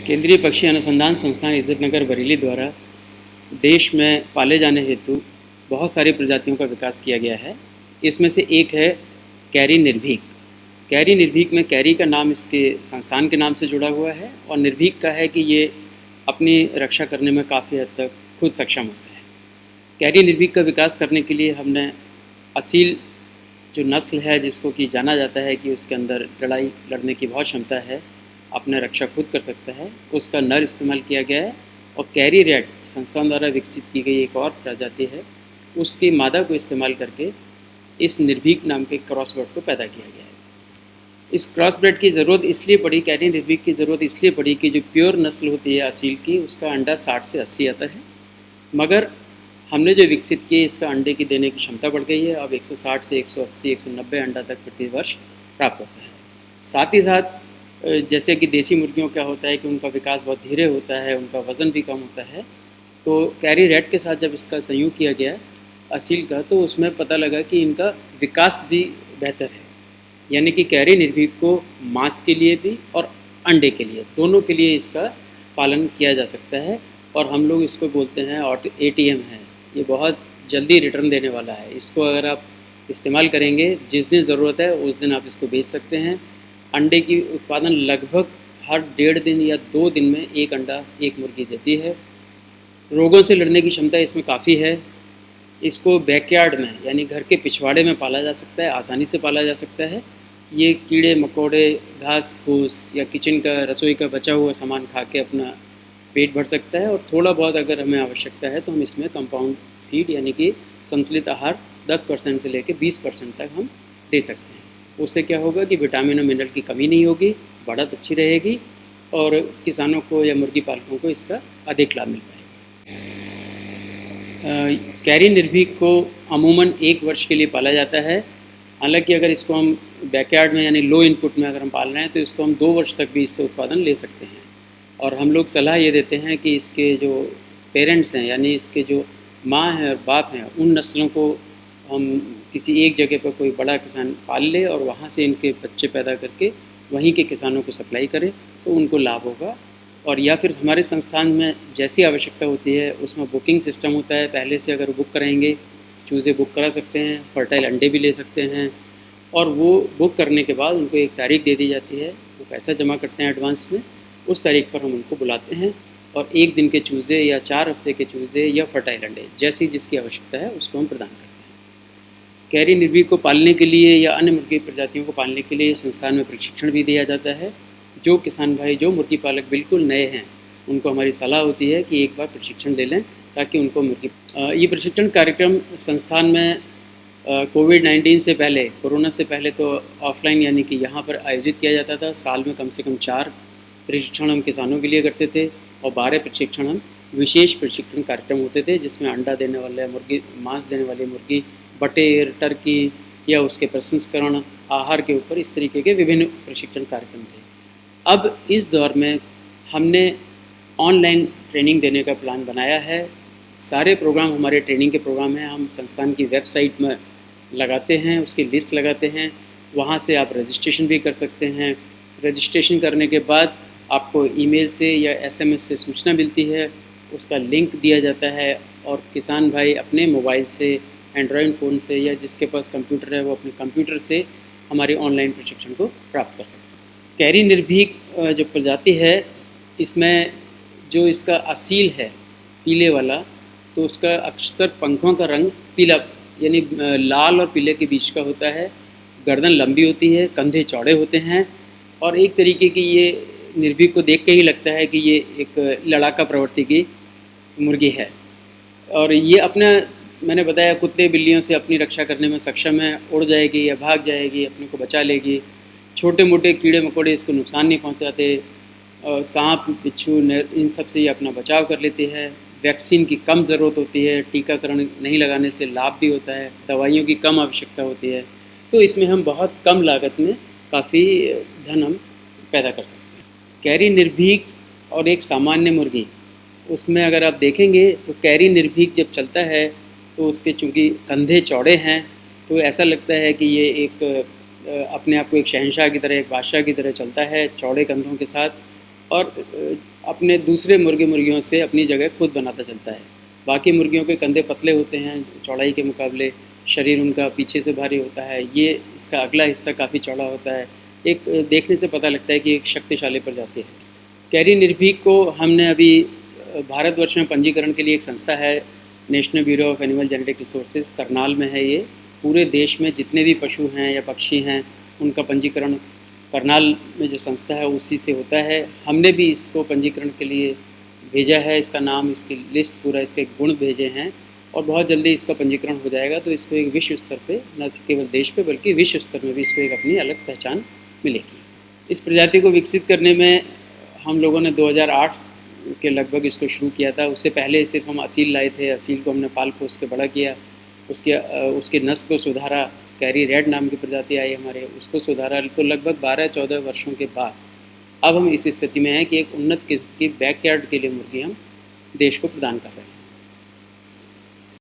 केंद्रीय पक्षी अनुसंधान संस्थान इज्जतनगर बरेली द्वारा देश में पाले जाने हेतु बहुत सारी प्रजातियों का विकास किया गया है। इसमें से एक है कैरी निर्भीक। कैरी निर्भीक में कैरी का नाम इसके संस्थान के नाम से जुड़ा हुआ है और निर्भीक का है कि ये अपनी रक्षा करने में काफ़ी हद तक खुद सक्षम होता है। कैरी निर्भीक का विकास करने के लिए हमने असील जो नस्ल है, जिसको कि जाना जाता है कि उसके अंदर लड़ाई लड़ने की बहुत क्षमता है, अपने रक्षा खुद कर सकता है, उसका नर इस्तेमाल किया गया है। और कैरी रेड संस्थान द्वारा विकसित की गई एक और प्रजाति है, उसकी मादा को इस्तेमाल करके इस निर्भीक नाम के क्रॉसबर्ड को पैदा किया गया है। इस क्रॉसब्रेड की ज़रूरत इसलिए पड़ी, कैरी निर्भीक की ज़रूरत इसलिए पड़ी कि जो प्योर नस्ल होती है असील की, उसका अंडा 60 से 80 आता है, मगर हमने जो विकसित किए इसका अंडे की देने की क्षमता बढ़ गई है। अब 160 से 180 190 अंडा तक प्रति वर्ष प्राप्त होता है। साथ ही साथ जैसे कि देसी मुर्गियों क्या होता है कि उनका विकास बहुत धीरे होता है, उनका वज़न भी कम होता है, तो कैरी रेड के साथ जब इसका संयोग किया गया असील का, तो उसमें पता लगा कि इनका विकास भी बेहतर है। यानी कि कैरी निर्भीक को मांस के लिए भी और अंडे के लिए, दोनों के लिए इसका पालन किया जा सकता है। और हम लोग इसको बोलते हैं ATM है, ये बहुत जल्दी रिटर्न देने वाला है। इसको अगर आप इस्तेमाल करेंगे, जिस दिन ज़रूरत है उस दिन आप इसको बेच सकते हैं। अंडे की उत्पादन लगभग हर 1.5 दिन या 2 दिन में एक अंडा एक मुर्गी देती है। रोगों से लड़ने की क्षमता इसमें काफ़ी है। इसको बैकयार्ड में यानी घर के पिछवाड़े में पाला जा सकता है, आसानी से पाला जा सकता है। ये कीड़े मकोड़े, घास फूस या किचन का, रसोई का बचा हुआ सामान खा के अपना पेट भर सकता है। और थोड़ा बहुत अगर हमें आवश्यकता है तो हम इसमें कंपाउंड फीड यानी कि संतुलित आहार 10% से लेकर 20% तक हम दे सकते हैं। उससे क्या होगा कि विटामिन और मिनरल की कमी नहीं होगी, बढ़त अच्छी रहेगी और किसानों को या मुर्गी पालकों को इसका अधिक लाभ मिल पाएगा। कैरी निर्भीक को अमूमन 1 वर्ष के लिए पाला जाता है। हालांकि अगर इसको हम बैकयार्ड में यानी लो इनपुट में अगर हम पाल रहे हैं तो इसको हम 2 वर्ष तक भी इससे उत्पादन ले सकते हैं। और हम लोग सलाह ये देते हैं कि इसके जो पेरेंट्स हैं यानी इसके जो माँ हैं और बाप हैं, उन नस्लों को हम किसी एक जगह पर कोई बड़ा किसान पाल ले और वहाँ से इनके बच्चे पैदा करके वहीं के किसानों को सप्लाई करें तो उनको लाभ होगा। और या फिर हमारे संस्थान में जैसी आवश्यकता होती है उसमें बुकिंग सिस्टम होता है। पहले से अगर बुक कराएंगे, चूज़े बुक करा सकते हैं, फर्टाइल अंडे भी ले सकते हैं। और वो बुक करने के बाद उनको एक तारीख दे दी जाती है, वो पैसा जमा करते हैं एडवांस में, उस तारीख पर हम उनको बुलाते हैं और 1 दिन के चूज़े या 4 हफ्ते के चूज़े या फर्टाइल अंडे जैसी जिसकी आवश्यकता है उसको हम प्रदान करते हैं। कैरी निर्भीक को पालने के लिए या अन्य मुर्गी प्रजातियों को पालने के लिए संस्थान में प्रशिक्षण भी दिया जाता है। जो किसान भाई, जो मुर्गी पालक बिल्कुल नए हैं, उनको हमारी सलाह होती है कि एक बार प्रशिक्षण ले लें ताकि उनको मुर्गी ये प्रशिक्षण कार्यक्रम संस्थान में कोविड-19 से पहले, कोरोना से पहले तो ऑफलाइन यानी कि यहाँ पर आयोजित किया जाता था। साल में कम से कम 4 प्रशिक्षण हम किसानों के लिए करते थे और 12 प्रशिक्षण हम विशेष प्रशिक्षण कार्यक्रम होते थे, जिसमें अंडा देने वाले मुर्गी, मांस देने वाली मुर्गी, बटेर, टर्की या उसके प्रसंस्करण, आहार के ऊपर इस तरीके के विभिन्न प्रशिक्षण कार्यक्रम थे। अब इस दौर में हमने ऑनलाइन ट्रेनिंग देने का प्लान बनाया है। सारे प्रोग्राम हमारे ट्रेनिंग के प्रोग्राम हैं, हम संस्थान की वेबसाइट में लगाते हैं, उसकी लिस्ट लगाते हैं। वहाँ से आप रजिस्ट्रेशन भी कर सकते हैं। रजिस्ट्रेशन करने के बाद आपको ईमेल से या SMS से सूचना मिलती है, उसका लिंक दिया जाता है और किसान भाई अपने मोबाइल से, एंड्रॉयड फ़ोन से या जिसके पास कंप्यूटर है वो अपने कंप्यूटर से हमारे ऑनलाइन प्रशिक्षण को प्राप्त कर सकते हैं। कैरी निर्भीक जो प्रजाति है, इसमें जो इसका असील है पीले वाला, तो उसका अक्सर पंखों का रंग पीला यानी लाल और पीले के बीच का होता है। गर्दन लंबी होती है, कंधे चौड़े होते हैं और एक तरीके की ये निर्भीक को देख के ही लगता है कि ये एक लड़ाका प्रवृत्ति की मुर्गी है। और ये अपना, मैंने बताया, कुत्ते बिल्लियों से अपनी रक्षा करने में सक्षम है। उड़ जाएगी या भाग जाएगी, अपने को बचा लेगी। छोटे मोटे कीड़े मकोड़े इसको नुकसान नहीं पहुंचाते। सांप, बिच्छू, इन सब से ये अपना बचाव कर लेती है। वैक्सीन की कम ज़रूरत होती है, टीकाकरण नहीं लगाने से लाभ भी होता है, दवाइयों की कम आवश्यकता होती है। तो इसमें हम बहुत कम लागत में काफ़ी धन हम पैदा कर सकते हैं। कैरी निर्भीक और एक सामान्य मुर्गी, उसमें अगर आप देखेंगे तो कैरी निर्भीक जब चलता है तो उसके चूँकि कंधे चौड़े हैं तो ऐसा लगता है कि ये एक अपने आप को एक शहंशाह की तरह, एक बादशाह की तरह चलता है चौड़े कंधों के साथ। और अपने दूसरे मुर्गे मुर्गियों से अपनी जगह खुद बनाता चलता है। बाकी मुर्गियों के कंधे पतले होते हैं चौड़ाई के मुकाबले, शरीर उनका पीछे से भारी होता है, ये इसका अगला हिस्सा काफ़ी चौड़ा होता है। एक देखने से पता लगता है कि एक शक्तिशाली प्रजाति है। कैरी निर्भीक को हमने अभी भारतवर्ष में पंजीकरण के लिए एक संस्था है, national bureau of animal genetic resources, Karnal में है ये। पूरे देश में जितने भी पशु हैं या पक्षी हैं उनका पंजीकरण करनाल में जो संस्था है उसी से होता है। हमने भी इसको पंजीकरण के लिए भेजा है, इसका नाम, इसकी लिस्ट, पूरा इसके गुण भेजे हैं और बहुत जल्दी इसका पंजीकरण हो जाएगा। तो इसको एक विश्व स्तर पे, न केवल देश पे बल्कि विश्व स्तर में भी इसको एक अपनी अलग पहचान मिलेगी। इस प्रजाति को विकसित करने में हम लोगों ने 2008 के लगभग इसको शुरू किया था। उससे पहले सिर्फ हम असील लाए थे, असील को हमने पाल पोस के बड़ा किया, उसके नस्ल को सुधारा, कैरी रेड नाम की प्रजाति आई हमारे, उसको सुधारा। तो लगभग 12-14 वर्षों के बाद अब हम इस स्थिति में हैं कि एक उन्नत किस्म की बैकयार्ड के लिए मुर्गी हम देश को प्रदान कर रहे हैं।